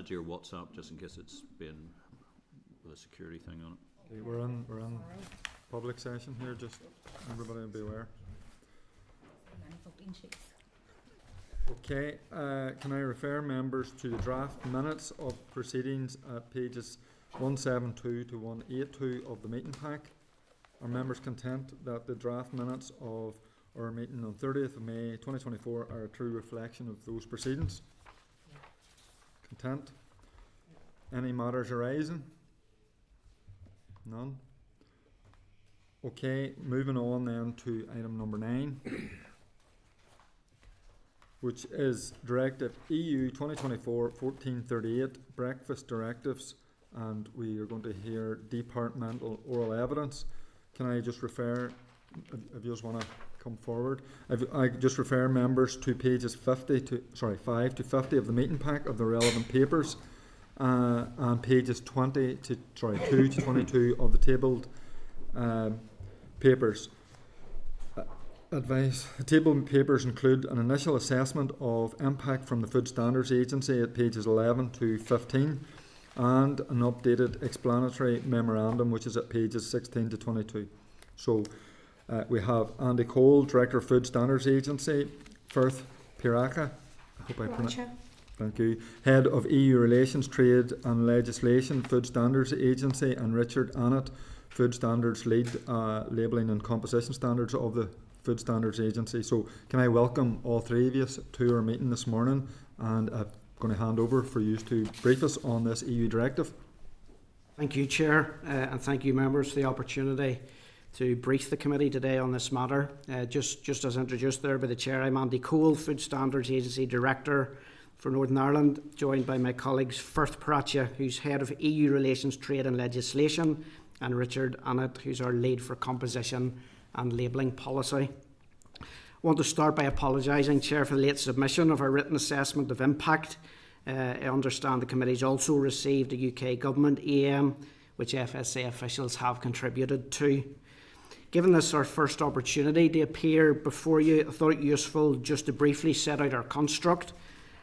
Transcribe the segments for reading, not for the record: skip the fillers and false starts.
it to your WhatsApp just in case it's been with a security thing on it. Okay, we're in public session here, just everybody will be aware. Okay, can I refer members to the draft minutes of proceedings at pages 172 to 182 of the meeting pack? Are members content that the draft minutes of our meeting on 30th of May 2024 are a true reflection of those proceedings? Content? Any matters arising? None? Okay, moving on then to item number 9, which is Directive EU 2024-1438, Breakfast Directives, and we are going to hear departmental oral evidence. Can I just refer, if you just want to come forward, I just refer members to pages 5 to 50 of the meeting pack of the relevant papers, and pages 2 to 22 of the tabled papers. Advice. The table papers include an initial assessment of impact from the Food Standards Agency at pages 11 to 15 and an updated explanatory memorandum which is at pages 16 to 22. So we have Andy Cole, Director of Food Standards Agency, Firth Piraka, I hope I pronounced it. Thank you. Head of EU Relations, Trade and Legislation, Food Standards Agency, and Richard Annett, Food Standards Lead, Labelling and Composition Standards of the Food Standards Agency. So can I welcome all three of you to our meeting this morning, and I'm going to hand over for you to brief us on this EU directive. Thank you, Chair, and thank you members for the opportunity to brief the committee today on this matter. Just as introduced there by the Chair, I'm Andy Cole, Food Standards Agency Director for Northern Ireland, joined by my colleagues Firth Piraka, who's Head of EU Relations, Trade and Legislation, and Richard Annett, who's our Lead for Composition and Labelling Policy. I want to start by apologising, Chair, for the late submission of our written assessment of impact. I understand the committee's also received a UK Government EM, which FSA officials have contributed to. Given this our first opportunity to appear before you, I thought it useful just to briefly set out our construct.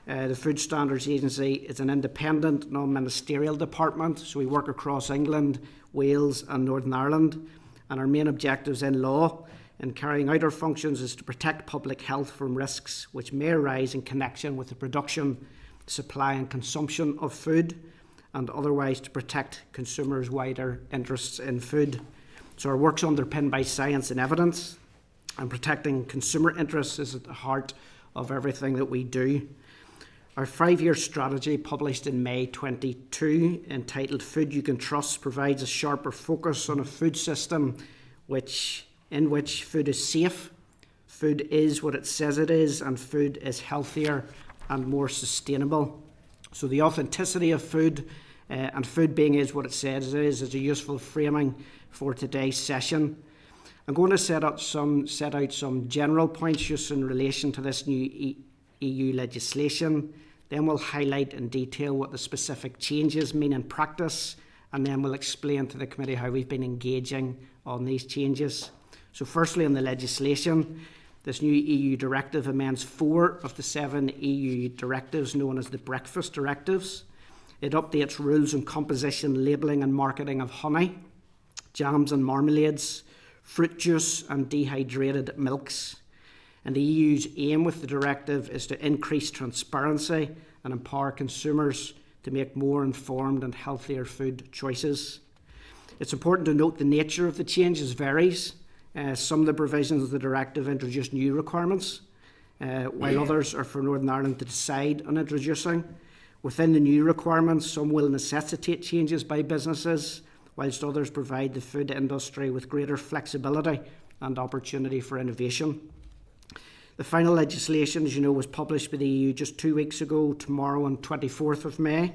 The Food Standards Agency is an independent, non-ministerial department, so we work across England, Wales and Northern Ireland, and our main objectives in law in carrying out our functions is to protect public health from risks which may arise in connection with the production, supply and consumption of food, and otherwise to protect consumers' wider interests in food. So our work's underpinned by science and evidence, and protecting consumer interests is at the heart of everything that we do. Our 5-year strategy, published in May 22, entitled Food You Can Trust, provides a sharper focus on a food system in which food is safe, food is what it says it is, and food is healthier and more sustainable. So the authenticity of food and food being is what it says it is a useful framing for today's session. I'm going to set out some general points just in relation to this new EU legislation. Then we'll highlight in detail what the specific changes mean in practice, and then we'll explain to the committee how we've been engaging on these changes. So firstly, on the legislation, this new EU directive amends 4 of the 7 EU directives known as the Breakfast Directives. It updates rules on composition, labelling and marketing of honey, jams and marmalades, fruit juice and dehydrated milks. And the EU's aim with the directive is to increase transparency and empower consumers to make more informed and healthier food choices. It's important to note the nature of the changes varies. Some of the provisions of the directive introduce new requirements, while others are for Northern Ireland to decide on introducing. Within the new requirements, some will necessitate changes by businesses, whilst others provide the food industry with greater flexibility and opportunity for innovation. The final legislation, as you know, was published by the EU just 2 weeks ago, tomorrow on 24th of May.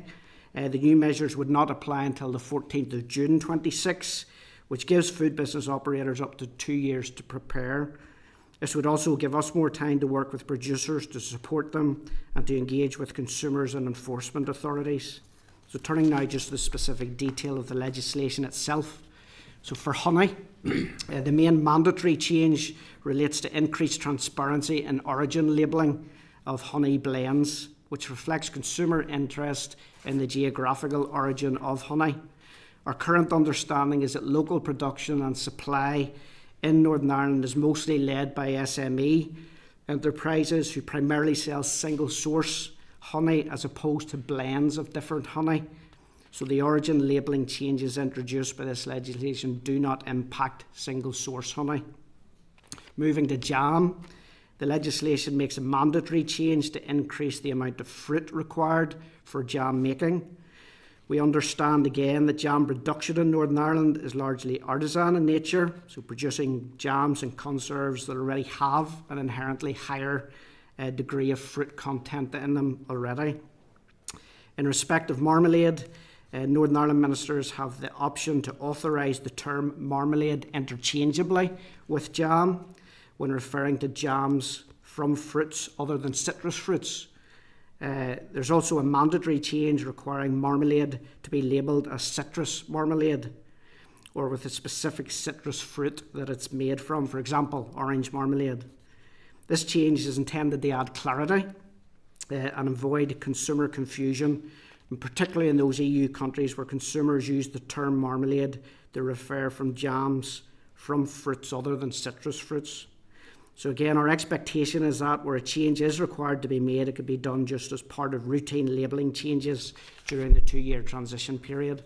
The new measures would not apply until the 14th of June 26, which gives food business operators up to 2 years to prepare. This would also give us more time to work with producers to support them and to engage with consumers and enforcement authorities. So turning now just to the specific detail of the legislation itself. So for honey, the main mandatory change relates to increased transparency in origin labelling of honey blends, which reflects consumer interest in the geographical origin of honey. Our current understanding is that local production and supply in Northern Ireland is mostly led by SME enterprises who primarily sell single source honey as opposed to blends of different honey. So the origin labelling changes introduced by this legislation do not impact single source honey. Moving to jam, the legislation makes a mandatory change to increase the amount of fruit required for jam making. We understand again that jam production in Northern Ireland is largely artisan in nature, so producing jams and conserves that already have an inherently higher degree of fruit content in them already. In respect of marmalade, Northern Ireland ministers have the option to authorise the term marmalade interchangeably with jam when referring to jams from fruits other than citrus fruits. There's also a mandatory change requiring marmalade to be labelled as citrus marmalade or with a specific citrus fruit that it's made from, for example, orange marmalade. This change is intended to add clarity and avoid consumer confusion, and particularly in those EU countries where consumers use the term marmalade to refer from jams from fruits other than citrus fruits. So again, our expectation is that where a change is required to be made, it could be done just as part of routine labelling changes during the 2-year transition period,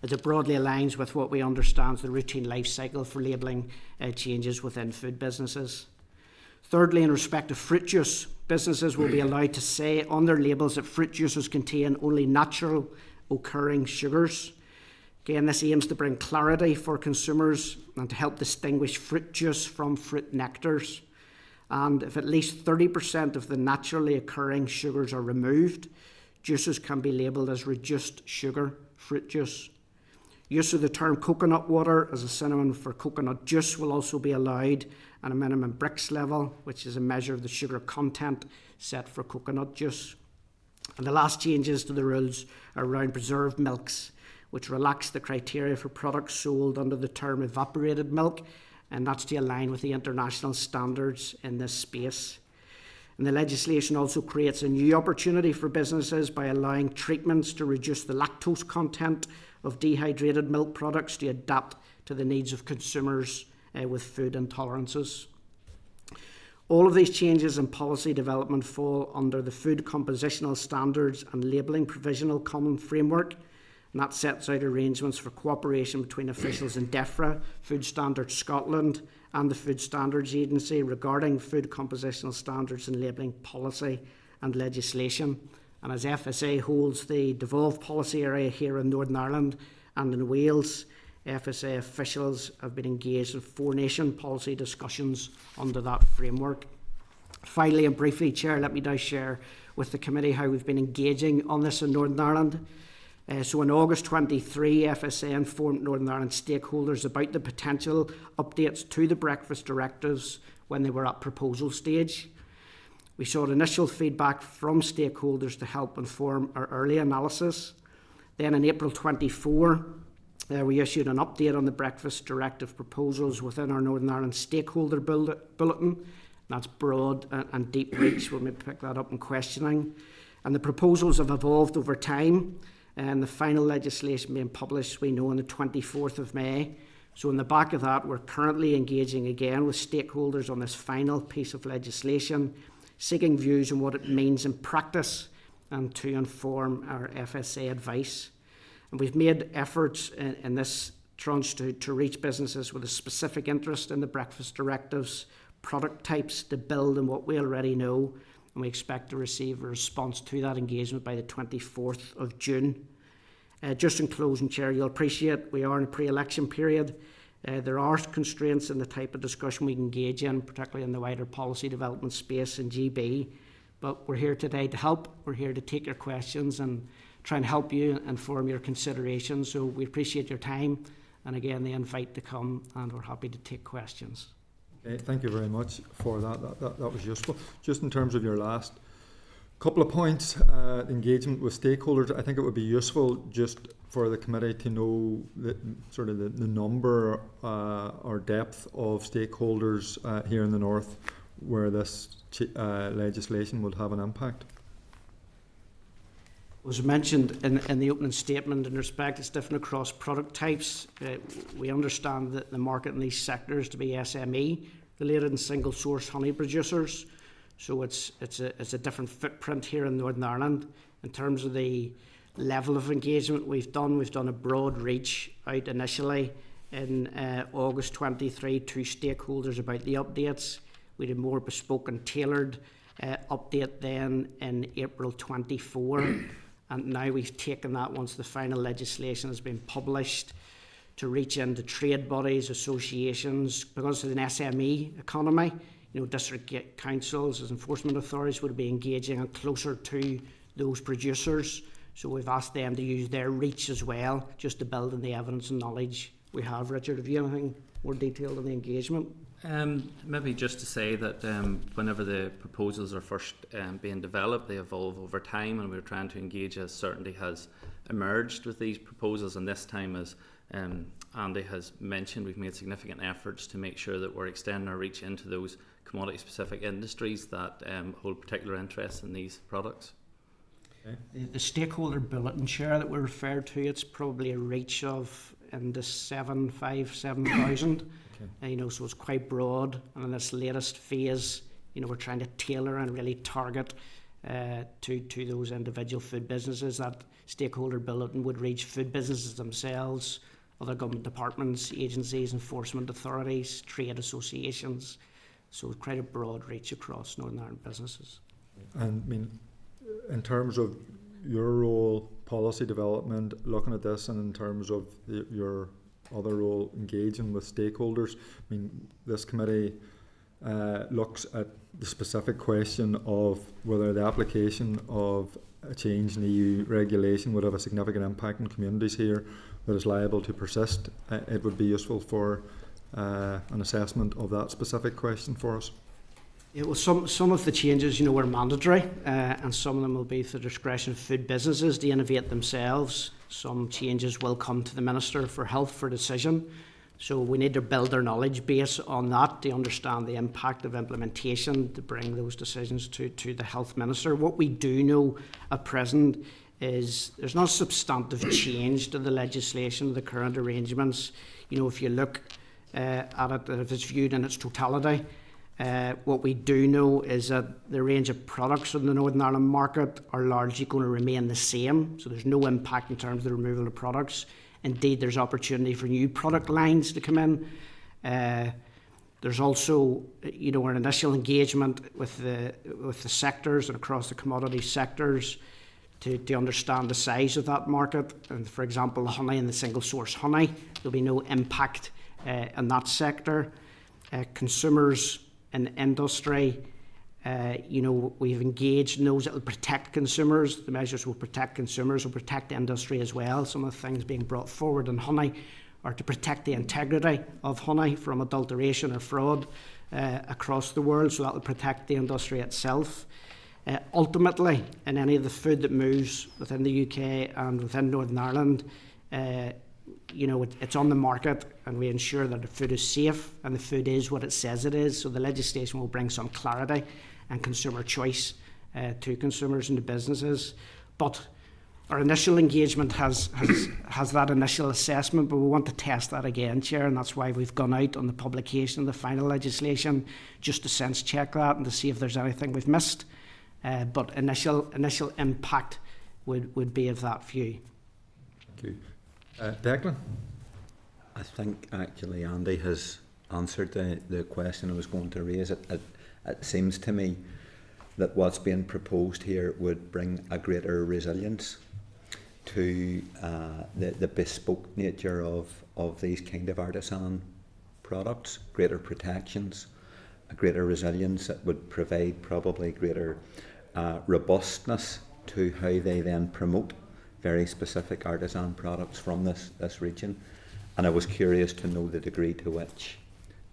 as it broadly aligns with what we understand as the routine life cycle for labelling changes within food businesses. Thirdly, in respect of fruit juice, businesses will be allowed to say on their labels that fruit juices contain only natural occurring sugars. Again, this aims to bring clarity for consumers and to help distinguish fruit juice from fruit nectars. And if at least 30% of the naturally occurring sugars are removed, juices can be labelled as reduced sugar fruit juice. Use of the term coconut water as a synonym for coconut juice will also be allowed at a minimum Brix level, which is a measure of the sugar content set for coconut juice. And the last changes to the rules are around preserved milks, which relax the criteria for products sold under the term evaporated milk, and that's to align with the international standards in this space. And the legislation also creates a new opportunity for businesses by allowing treatments to reduce the lactose content of dehydrated milk products to adapt to the needs of consumers with food intolerances. All of these changes in policy development fall under the Food Compositional Standards and Labelling Provisional Common Framework, and that sets out arrangements for cooperation between officials in DEFRA, Food Standards Scotland and the Food Standards Agency regarding food compositional standards and labelling policy and legislation. And as FSA holds the devolved policy area here in Northern Ireland and in Wales, FSA officials have been engaged in 4-nation policy discussions under that framework. Finally and briefly, Chair, let me now share with the committee how we've been engaging on this in Northern Ireland. So in August 23, FSA informed Northern Ireland stakeholders about the potential updates to the breakfast directives when they were at proposal stage. We sought initial feedback from stakeholders to help inform our early analysis. Then in April 24, we issued an update on the breakfast directive proposals within our Northern Ireland stakeholder bulletin. That's broad and deep reach. We'll maybe pick that up in questioning. And the proposals have evolved over time, and the final legislation being published, we know, on the 24th of May. So in the back of that, we're currently engaging again with stakeholders on this final piece of legislation, seeking views on what it means in practice and to inform our FSA advice. And we've made efforts in this tranche to reach businesses with a specific interest in the breakfast directives, product types to build on what we already know, and we expect to receive a response to that engagement by the 24th of June. Just in closing, Chair, you'll appreciate we are in a pre-election period. There are constraints in the type of discussion we can engage in, particularly in the wider policy development space in GB. But we're here today to help. We're here to take your questions and try and help you and inform your considerations. So we appreciate your time, and again, the invite to come, and we're happy to take questions. Okay, thank you very much for that. That was useful. Just in terms of your last couple of points, engagement with stakeholders, I think it would be useful just for the committee to know the number or depth of stakeholders here in the north where this legislation would have an impact. Was mentioned in the opening statement, in respect it's different across product types. We understand that the market in these sectors to be SME related and single source honey producers. So it's a different footprint here in Northern Ireland. In terms of the level of engagement we've done a broad reach out initially in August 23 to stakeholders about the updates. We did more bespoke and tailored update then in April 24. And now we've taken that, once the final legislation has been published, to reach into trade bodies, associations, because it's an SME economy. District councils as enforcement authorities would be engaging and closer to those producers. So we've asked them to use their reach as well, just to build on the evidence and knowledge we have. Richard, have you anything more detailed on the engagement? Maybe just to say that whenever the proposals are first being developed, they evolve over time, and we're trying to engage as certainty has emerged with these proposals. And this time, as Andy has mentioned, we've made significant efforts to make sure that we're extending our reach into those commodity-specific industries that hold particular interest in these products. Okay. The stakeholder bulletin, Chair, that we referred to, it's probably a reach of in the 7,000. Okay. So it's quite broad, and in this latest phase, we're trying to tailor and really target to those individual food businesses. That stakeholder bulletin would reach food businesses themselves, other government departments, agencies, enforcement authorities, trade associations. So it's quite a broad reach across Northern Ireland businesses. And in terms of your role, policy development, looking at this, and in terms of your other role, engaging with stakeholders, this committee looks at the specific question of whether the application of a change in EU regulation would have a significant impact on communities here that is liable to persist. It would be useful for an assessment of that specific question for us. Yeah, well, some of the changes, were mandatory, and some of them will be at the discretion of food businesses to innovate themselves. Some changes will come to the Minister for Health for decision. So we need to build our knowledge base on that to understand the impact of implementation, to bring those decisions to the Health Minister. What we do know at present is there's not a substantive change to the legislation, the current arrangements. If you look at it, if it's viewed in its totality, what we do know is that the range of products in the Northern Ireland market are largely going to remain the same. So there's no impact in terms of the removal of products. Indeed, there's opportunity for new product lines to come in. There's also, our initial engagement with the sectors and across the commodity sectors to understand the size of that market. And for example, the honey and the single source honey, there'll be no impact in that sector. Consumers and industry, we've engaged in those that will protect consumers. The measures will protect consumers, will protect industry as well. Some of the things being brought forward in honey are to protect the integrity of honey from adulteration or fraud across the world, so that will protect the industry itself. Ultimately, in any of the food that moves within the UK and within Northern Ireland, it's on the market, and we ensure that the food is safe and the food is what it says it is. So the legislation will bring some clarity and consumer choice to consumers and to businesses. But our initial engagement has that initial assessment, but we want to test that again, Chair, and that's why we've gone out on the publication of the final legislation, just to sense check that and to see if there's anything we've missed. But initial impact would be of that view. Thank you. Declan? I think actually Andy has answered the question I was going to raise. It seems to me that what's being proposed here would bring a greater resilience to the bespoke nature of these kind of artisan products, greater protections, a greater resilience that would provide probably greater robustness to how they then promote very specific artisan products from this region. And I was curious to know the degree to which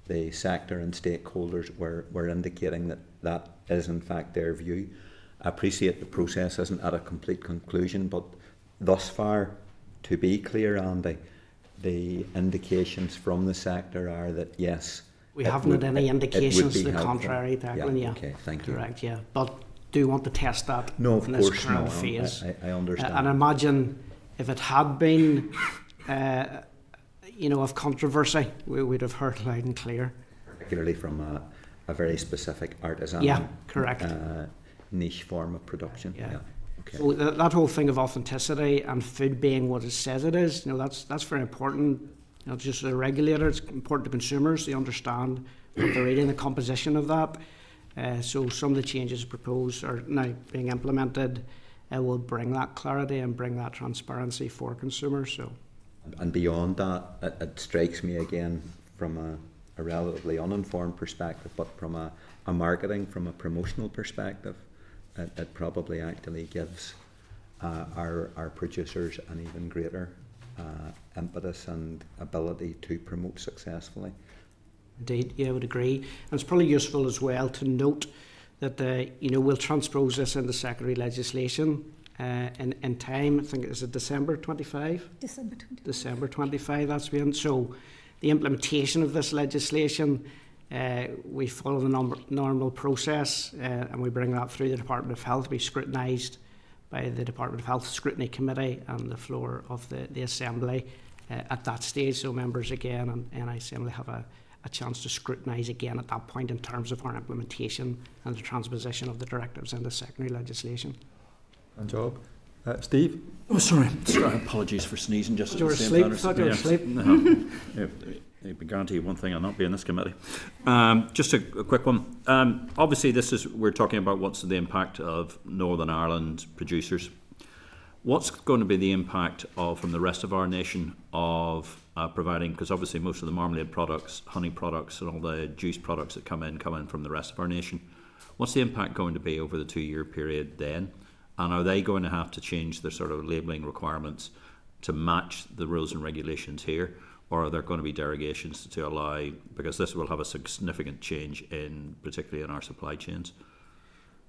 the sector and stakeholders were indicating that is in fact their view. I appreciate the process isn't at a complete conclusion, but thus far, to be clear, Andy, the indications from the sector are that yes, we haven't had any indications to the contrary, Declan. Yeah, okay, thank you. Correct, yeah. But do want to test that No, of in this course current not. phase. I understand. And imagine if it had been, of controversy, we would have heard loud and clear. Particularly from a very specific artisan, Yeah, correct. Niche form of production. Yeah. Okay. So that whole thing of authenticity and food being what it says it is, that's very important. Not just as a regulator, it's important to consumers. They understand what they're eating, the composition of that. So some of the changes proposed are now being implemented. Will bring that clarity and bring that transparency for consumers. So, And beyond that, it strikes me again from a relatively uninformed perspective, but from a marketing, from a promotional perspective, it probably actually gives our producers an even greater impetus and ability to promote successfully. Indeed, yeah, I would agree. And it's probably useful as well to note that we'll transpose this into secondary legislation in time. I think it's December 25. December 25. December 25. That's been so. The implementation of this legislation, we follow the normal process, and we bring that through the Department of Health. We scrutinised by the Department of Health Scrutiny Committee and the floor of the Assembly at that stage. So members again and NI Assembly have a chance to scrutinise again at that point in terms of our implementation and the transposition of the directives into secondary legislation. Good job. Steve? Oh, sorry. Apologies for sneezing just You at were the same asleep? time. Thought you were asleep? No. I guarantee you one thing, I'll not be in this committee. Just a quick one. Obviously, we're talking about what's the impact of Northern Ireland producers. What's going to be the impact from the rest of our nation of providing, because obviously most of the marmalade products, honey products and all the juice products that come in from the rest of our nation. What's the impact going to be over the 2-year period then? And are they going to have to change their sort of labelling requirements to match the rules and regulations here? Or are there going to be derogations to allow, because this will have a significant change particularly in our supply chains?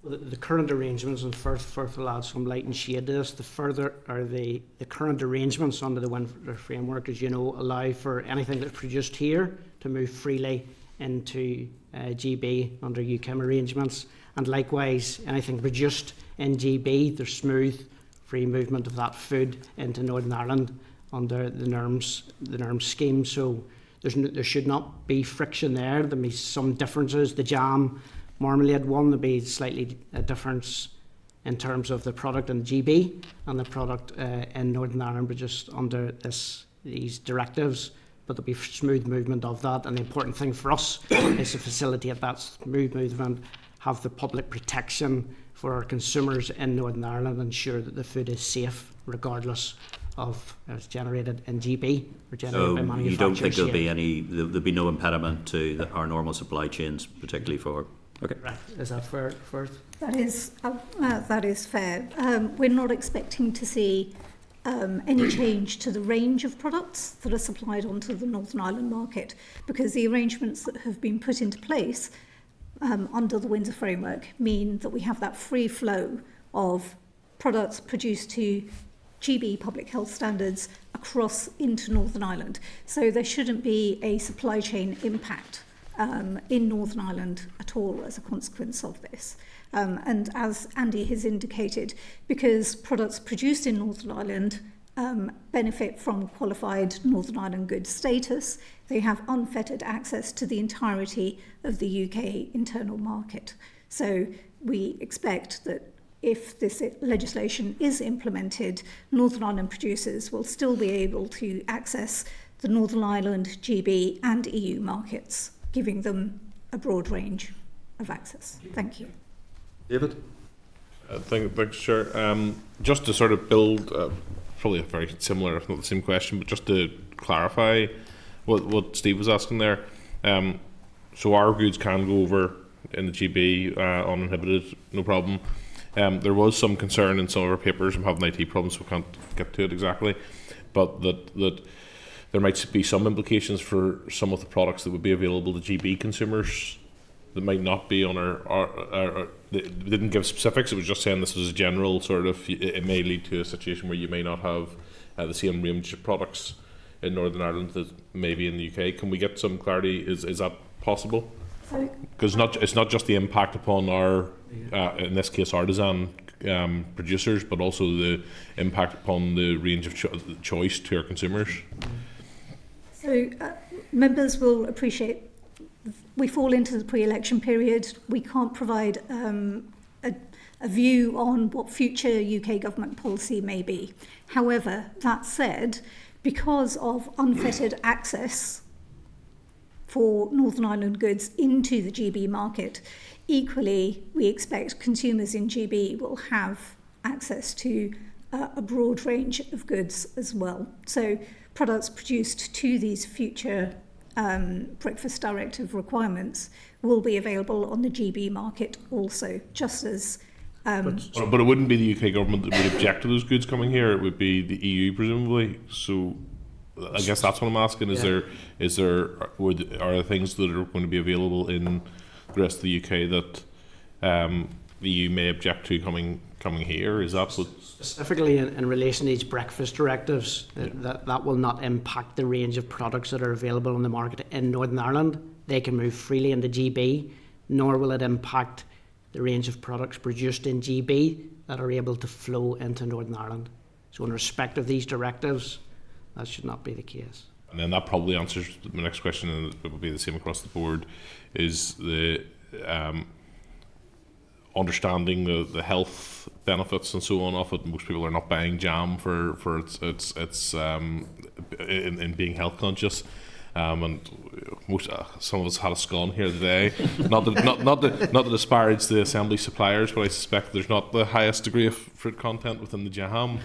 Well, the current arrangements, and first will add some light and shade to this, the current arrangements under the Windsor framework, as you know, allow for anything that's produced here to move freely into GB under UKIM arrangements, and likewise anything produced in GB, there's smooth free movement of that food into Northern Ireland under the NIRMS scheme. So there should not be friction there. There'll be some differences. The jam marmalade one, there'll be slightly a difference in terms of the product in GB and the product in Northern Ireland, but just under these directives. But there'll be smooth movement of that. And the important thing for us is to facilitate that smooth movement, have the public protection for our consumers in Northern Ireland, ensure that the food is safe regardless of it's generated in GB or generated by manufacturers. You don't think there'll be no impediment to our normal supply chains, particularly for... Okay. Right. Is that fair? That is fair. We're not expecting to see any change to the range of products that are supplied onto the Northern Ireland market, because the arrangements that have been put into place under the Windsor framework mean that we have that free flow of products produced to GB public health standards across into Northern Ireland. So there shouldn't be a supply chain impact in Northern Ireland at all as a consequence of this. And as Andy has indicated, because products produced in Northern Ireland benefit from qualified Northern Ireland goods status, they have unfettered access to the entirety of the UK internal market. So we expect that if this legislation is implemented, Northern Ireland producers will still be able to access the Northern Ireland, GB and EU markets, giving them a broad range of access. Thank you. David? Thanks, Chair. Just to sort of build, probably a very similar, if not the same question, but just to clarify what Steve was asking there. So our goods can go over in the GB uninhibited, no problem. There was some concern in some of our papers. I'm having IT problems, so I can't get to it exactly. But that there might be some implications for some of the products that would be available to GB consumers that might not be on our they didn't give specifics. It was just saying this was a general sort of, it may lead to a situation where you may not have the same range of products in Northern Ireland that maybe in the UK. Can we get some clarity? Is that possible? Because it's not just the impact upon our in this case, artisan producers, but also the impact upon the range of choice to our consumers? So members will appreciate we fall into the pre-election period. We can't provide a view on what future UK government policy may be. However, that said, because of unfettered access for Northern Ireland goods into the GB market, equally we expect consumers in GB will have access to a broad range of goods as well. So products produced to these future Breakfast Directive requirements will be available on the GB market also, just as but it wouldn't be the UK government that would object to those goods coming here. It would be the EU, presumably. So, I guess that's what I'm asking. Are there things that are going to be available in the rest of the UK that the EU may object to coming here? Is that what? Specifically in relation to these breakfast directives, that will not impact the range of products that are available on the market in Northern Ireland. They can move freely into GB, nor will it impact the range of products produced in GB that are able to flow into Northern Ireland. So in respect of these directives, that should not be the case. And then that probably answers my next question, and it will be the same across the board, is the understanding the health benefits and so on of it. Most people are not buying jam for its in being health conscious. And some of us had a scone here today. not to disparage the assembly suppliers, but I suspect there's not the highest degree of fruit content within the jam.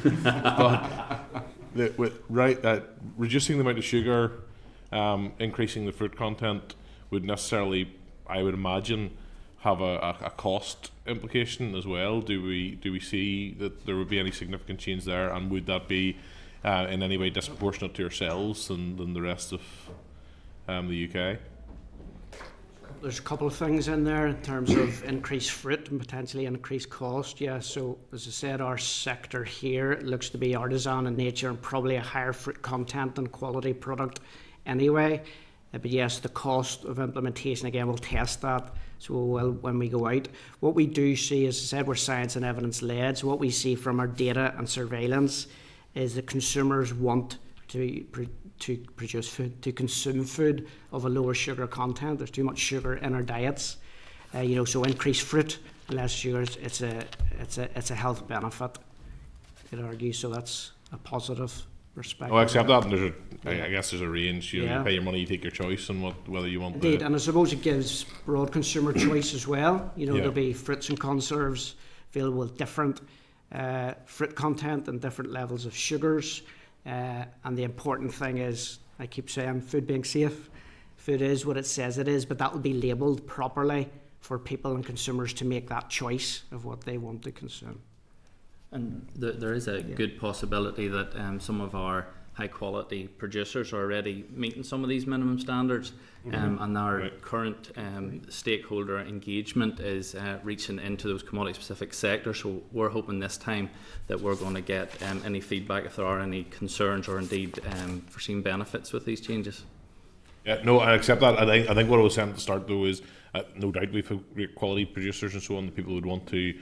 But reducing the amount of sugar, increasing the fruit content would necessarily, I would imagine, have a cost implication as well. Do we see that there would be any significant change there, and would that be in any way disproportionate to yourselves than the rest of the UK? There's a couple of things in there in terms of increased fruit and potentially increased cost. Yeah, so as I said, our sector here looks to be artisan in nature and probably a higher fruit content and quality product anyway. But yes, the cost of implementation, again, we'll test that. So we will when we go out. What we do see, as I said, we're science and evidence led. So what we see from our data and surveillance is that consumers want to produce food, to consume food of a lower sugar content. There's too much sugar in our diets, so increased fruit, less sugar. It's a health benefit, I'd argue. So that's a positive perspective. I accept that. And I guess there's a range. You pay your money, you take your choice, and whether you want. Indeed, and I suppose it gives broad consumer choice as well. There'll be fruits and conserves available with different fruit content and different levels of sugars. And the important thing is, I keep saying, food being safe. Food is what it says it is, but that will be labelled properly for people and consumers to make that choice of what they want to consume. And there is a good possibility that some of our high quality producers are already meeting some of these minimum standards, and our current stakeholder engagement is reaching into those commodity specific sectors. So we're hoping this time that we're going to get any feedback if there are any concerns or indeed foreseen benefits with these changes. Yeah, no, I accept that. I think what I was saying at the start though is no doubt we've great quality producers and so on, the people who would want to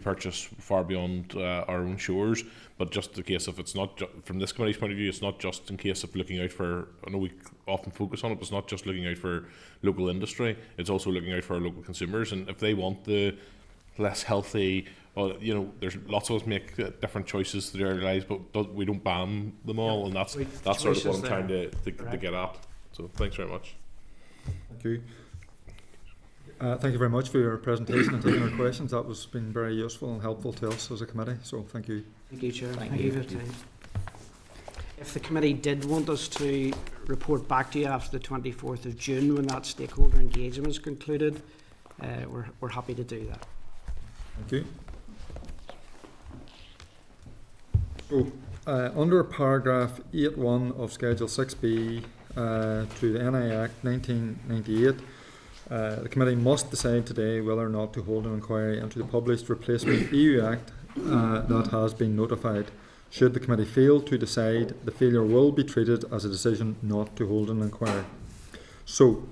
purchase far beyond our own shores, but just the case of it's not from this committee's point of view, it's not just in case of looking out for, I know we often focus on it, but it's not just looking out for local industry, it's also looking out for our local consumers, and if they want the less healthy, well, there's lots of us make different choices through our lives, but we don't ban them all, and that's sort of what I'm trying to get at. So thanks very much. Thank you. Thank you very much for your presentation and taking our questions. That was been very useful and helpful to us as a committee. So thank you. Thank you, Chair. Thank you for your time. If the committee did want us to report back to you after the 24th of June when that stakeholder engagement is concluded, we're happy to do that. Thank you. So under paragraph 8.1 of Schedule 6B to the NI Act 1998, the committee must decide today whether or not to hold an inquiry into the published replacement EU Act that has been notified. Should the committee fail to decide, the failure will be treated as a decision not to hold an inquiry. So,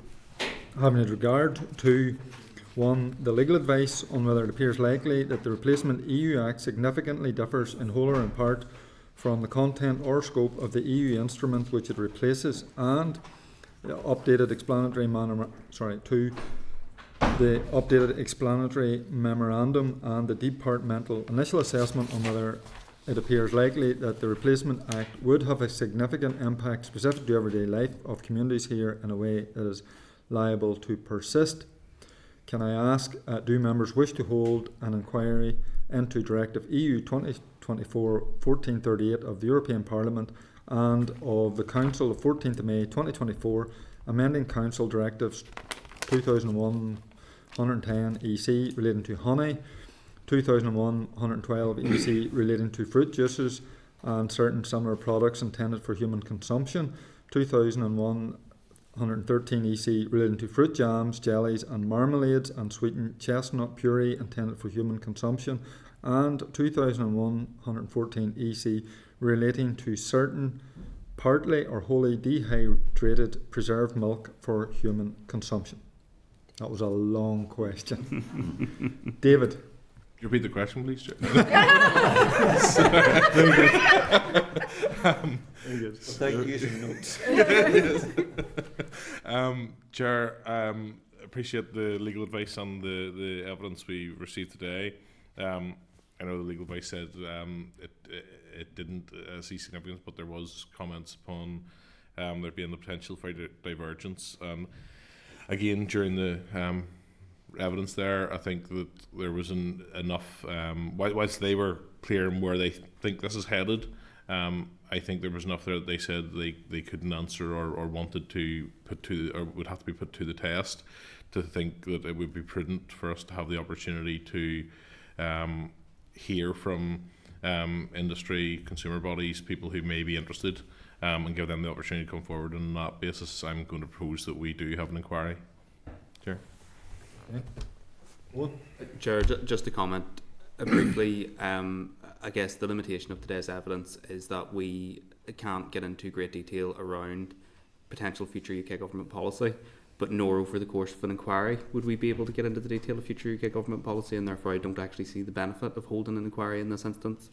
having regard to 1. The legal advice on whether it appears likely that the Replacement EU Act significantly differs in whole or in part from the content or scope of the EU instrument which it replaces, and the updated explanatory 2. The updated explanatory memorandum and the departmental initial assessment on whether it appears likely that the Replacement Act would have a significant impact specific to everyday life of communities here in a way that is liable to persist. Can I ask, do members wish to hold an inquiry into Directive EU 2024-1438 of the European Parliament and of the Council of 14th of May 2024, amending Council Directives 2001/110 EC relating to honey, 2001/112 EC relating to fruit juices and certain similar products intended for human consumption, 2001/113 EC relating to fruit jams, jellies and marmalades and sweetened chestnut purée intended for human consumption, and 2001/114 EC relating to certain partly or wholly dehydrated preserved milk for human consumption. That was a long question. David. Can you repeat the question, please, Chair? Very good. Without using notes. Chair, appreciate the legal advice on the evidence we received today. I know the legal advice said it didn't see significance, but there was comments upon there being the potential for divergence. Again, during the evidence there, I think that there was enough, whilst they were clear on where they think this is headed, I think there was enough there that they said they couldn't answer or wanted to put to, or would have to be put to the test, to think that it would be prudent for us to have the opportunity to hear from industry, consumer bodies, people who may be interested, and give them the opportunity to come forward. And on that basis, I'm going to propose that we do have an inquiry. Chair. Okay. Chair, just to comment briefly, I guess the limitation of today's evidence is that we can't get into great detail around potential future UK government policy, but nor over the course of an inquiry would we be able to get into the detail of future UK government policy, and therefore I don't actually see the benefit of holding an inquiry in this instance.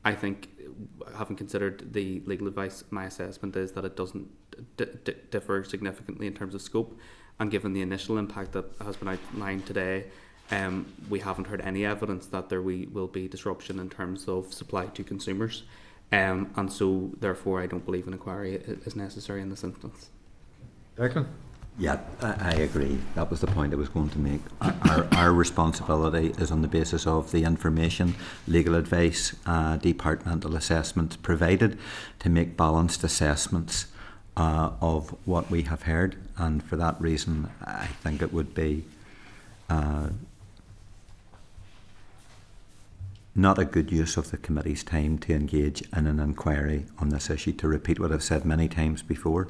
I think, having considered the legal advice, my assessment is that it doesn't differ significantly in terms of scope, and given the initial impact that has been outlined today, we haven't heard any evidence that there will be disruption in terms of supply to consumers, and so therefore I don't believe an inquiry is necessary in this instance. Declan? Yeah, I agree. That was the point I was going to make. Our responsibility is on the basis of the information, legal advice, departmental assessments provided to make balanced assessments of what we have heard, and for that reason I think it would be not a good use of the committee's time to engage in an inquiry on this issue. To repeat what I've said many times before,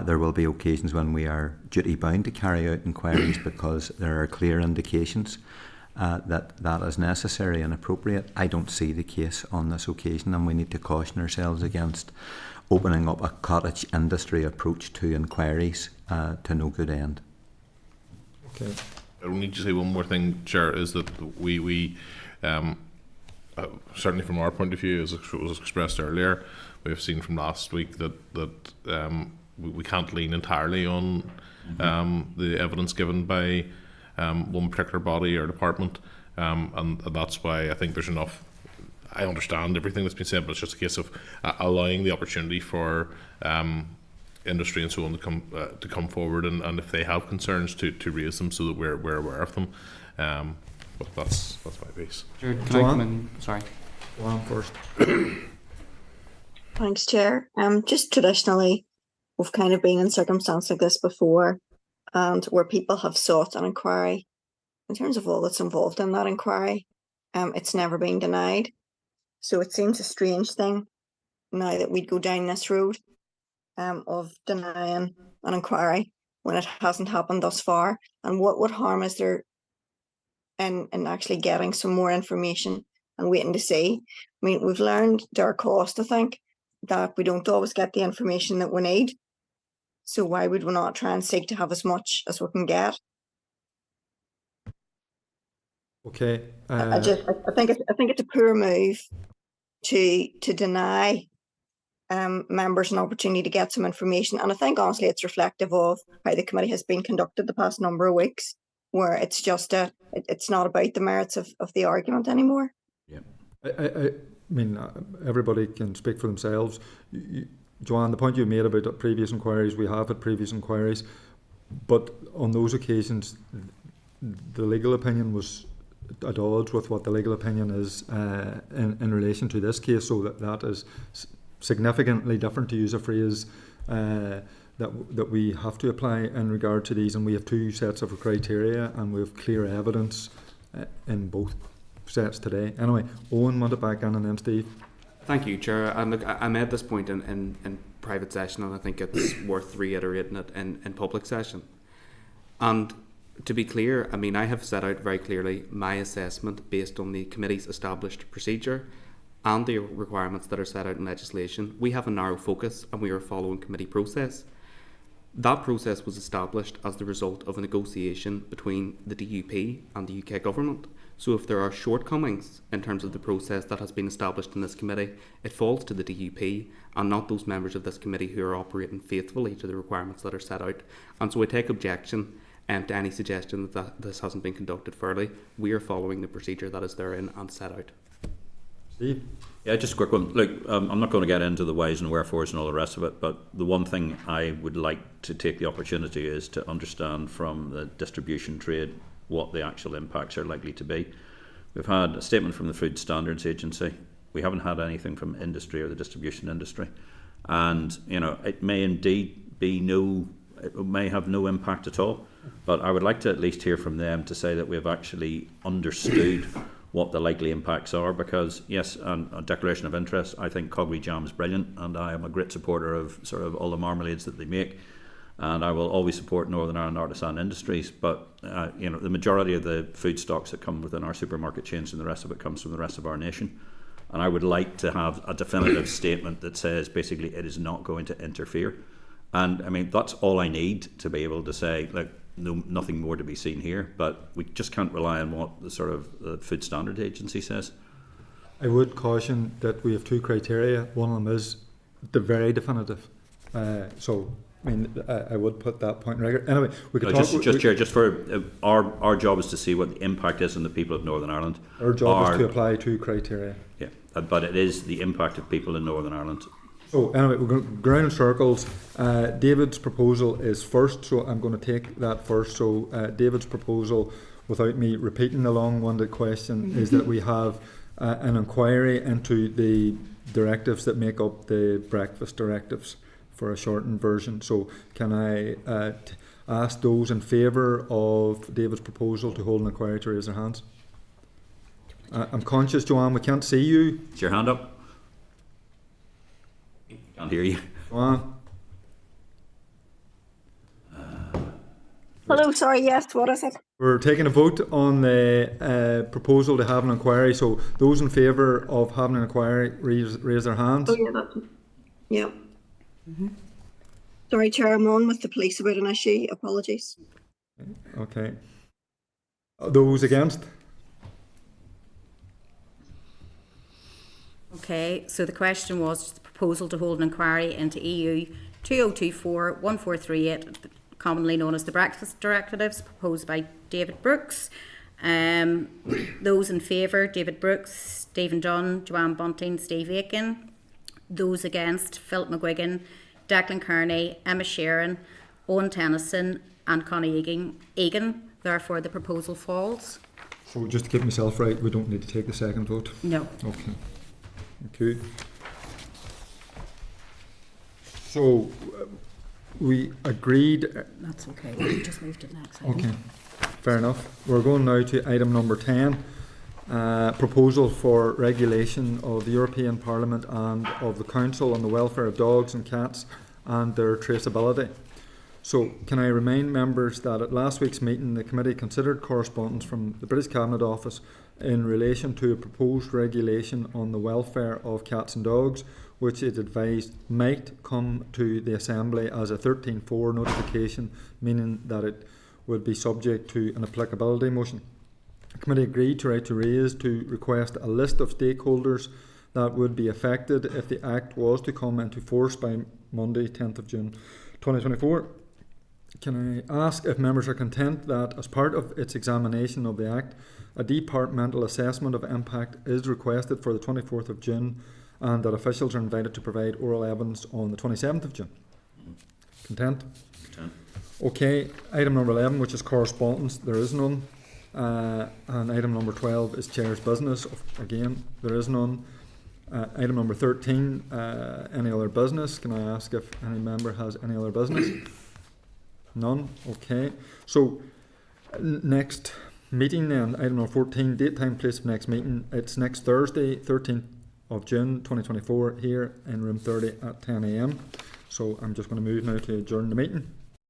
there will be occasions when we are duty bound to carry out inquiries because there are clear indications that is necessary and appropriate. I don't see the case on this occasion, and we need to caution ourselves against opening up a cottage industry approach to inquiries to no good end. Okay. I will need to say one more thing, Chair, is that we certainly from our point of view, as it was expressed earlier, we have seen from last week that we can't lean entirely on the evidence given by one particular body or department, and that's why I think there's enough. I understand everything that's been said, but it's just a case of allowing the opportunity for industry and so on to come forward, and if they have concerns to raise them so that we're aware of them. But that's my base. Can I come in? Sorry. Go on first. Thanks, Chair. Just traditionally, we've kind of been in circumstances like this before, and where people have sought an inquiry. In terms of all that's involved in that inquiry, it's never been denied. So it seems a strange thing now that we'd go down this road of denying an inquiry when it hasn't happened thus far. And what harm is there in actually getting some more information and waiting to see? I mean, we've learned to our cost, I think, that we don't always get the information that we need. So why would we not try and seek to have as much as we can get? Okay. I think it's a poor move to deny members an opportunity to get some information, and I think honestly it's reflective of how the committee has been conducted the past number of weeks, where it's just it's not about the merits of the argument anymore. Yeah. I mean, everybody can speak for themselves. Joanne, the point you made about previous inquiries, we have had previous inquiries, but on those occasions, the legal opinion was at odds with what the legal opinion is in relation to this case, so that is significantly different, to use a phrase that we have to apply in regard to these, and we have two sets of criteria, and we have clear evidence in both sets today. Anyway, Owen, want it back in, and then Steve. Thank you, Chair. And look, I made this point in private session, and I think it's worth reiterating it in public session. And to be clear, I mean, I have set out very clearly my assessment based on the committee's established procedure and the requirements that are set out in legislation. We have a narrow focus, and we are following committee process. That process was established as the result of a negotiation between the DUP and the UK Government. So if there are shortcomings in terms of the process that has been established in this committee, it falls to the DUP and not those members of this committee who are operating faithfully to the requirements that are set out. And so I take objection to any suggestion that this hasn't been conducted fairly. We are following the procedure that is therein and set out. Steve? Yeah, just a quick one. Look, I'm not going to get into the whys and wherefores and all the rest of it, but the one thing I would like to take the opportunity is to understand from the distribution trade what the actual impacts are likely to be. We've had a statement from the Food Standards Agency. We haven't had anything from industry or the distribution industry. And, you know, it may indeed be it may have no impact at all, but I would like to at least hear from them to say that we've actually understood what the likely impacts are, because yes, a declaration of interest, I think Coggery jam is brilliant, and I am a great supporter of sort of all the marmalades that they make, and I will always support Northern Ireland artisan industries, but you know, the majority of the food stocks that come within our supermarket chains and the rest of it comes from the rest of our nation, and I would like to have a definitive statement that says basically it is not going to interfere. And I mean, that's all I need to be able to say, like, no, nothing more to be seen here, but we just can't rely on what the sort of the Food Standard Agency says. I would caution that we have two criteria. One of them is the very definitive. So, I mean, I would put that point in record. Anyway, we could talk. Just for our job is to see what the impact is on the people of Northern Ireland. Our job is to apply two criteria. Yeah, but it is the impact of people in Northern Ireland. So anyway, we're going to go around in circles. David's proposal is first, so I'm going to take that first. So David's proposal, without me repeating the long-winded question, is that we have an inquiry into the directives that make up the breakfast directives, for a shortened version. So can I ask those in favour of David's proposal to hold an inquiry to raise their hands? I'm conscious, Joanne, we can't see you. Is your hand up? Can't hear you. Joanne? Hello, sorry, yes, what is it? We're taking a vote on the proposal to have an inquiry. So those in favour of having an inquiry, raise their hands. Oh, yeah, that's it. Yeah. Mm-hmm. Sorry, Chair, I'm on with the police about an issue. Apologies. Okay. Those against? Okay, so the question was the proposal to hold an inquiry into EU 2024-1438, commonly known as the breakfast directives, proposed by David Brooks. Those in favour: David Brooks, Stephen Dunn, Joanne Bunting, Steve Aiken. Those against: Philip McGuigan, Declan Kearney, Emma Sharon, Owen Tennyson and Connie Egan. Therefore the proposal falls. So just to get myself right, we don't need to take the second vote? No. Okay. Okay. So we agreed. That's okay. We just moved to the next item. Okay. Fair enough. We're going now to item number 10. Proposal for regulation of the European Parliament and of the Council on the welfare of dogs and cats and their traceability. So can I remind members that at last week's meeting the committee considered correspondence from the British Cabinet Office in relation to a proposed regulation on the welfare of cats and dogs, which it advised might come to the Assembly as a 13.4 notification, meaning that it would be subject to an applicability motion. The committee agreed to write to RAISE to request a list of stakeholders that would be affected if the Act was to come into force by Monday, 10th of June 2024. Can I ask if members are content that, as part of its examination of the Act, a departmental assessment of impact is requested for the 24th of June, and that officials are invited to provide oral evidence on the 27th of June? Content? Content. Okay, item number 11, which is correspondence, there is none. And item number 12 is Chair's business. Again, there is none. Item number 13, any other business? Can I ask if any member has any other business? None? Okay. So, next meeting then, item number 14, date, time, place of next meeting. It's next Thursday, 13th of June 2024, here in room 30 at 10 a.m. So I'm just going to move now to adjourn the meeting.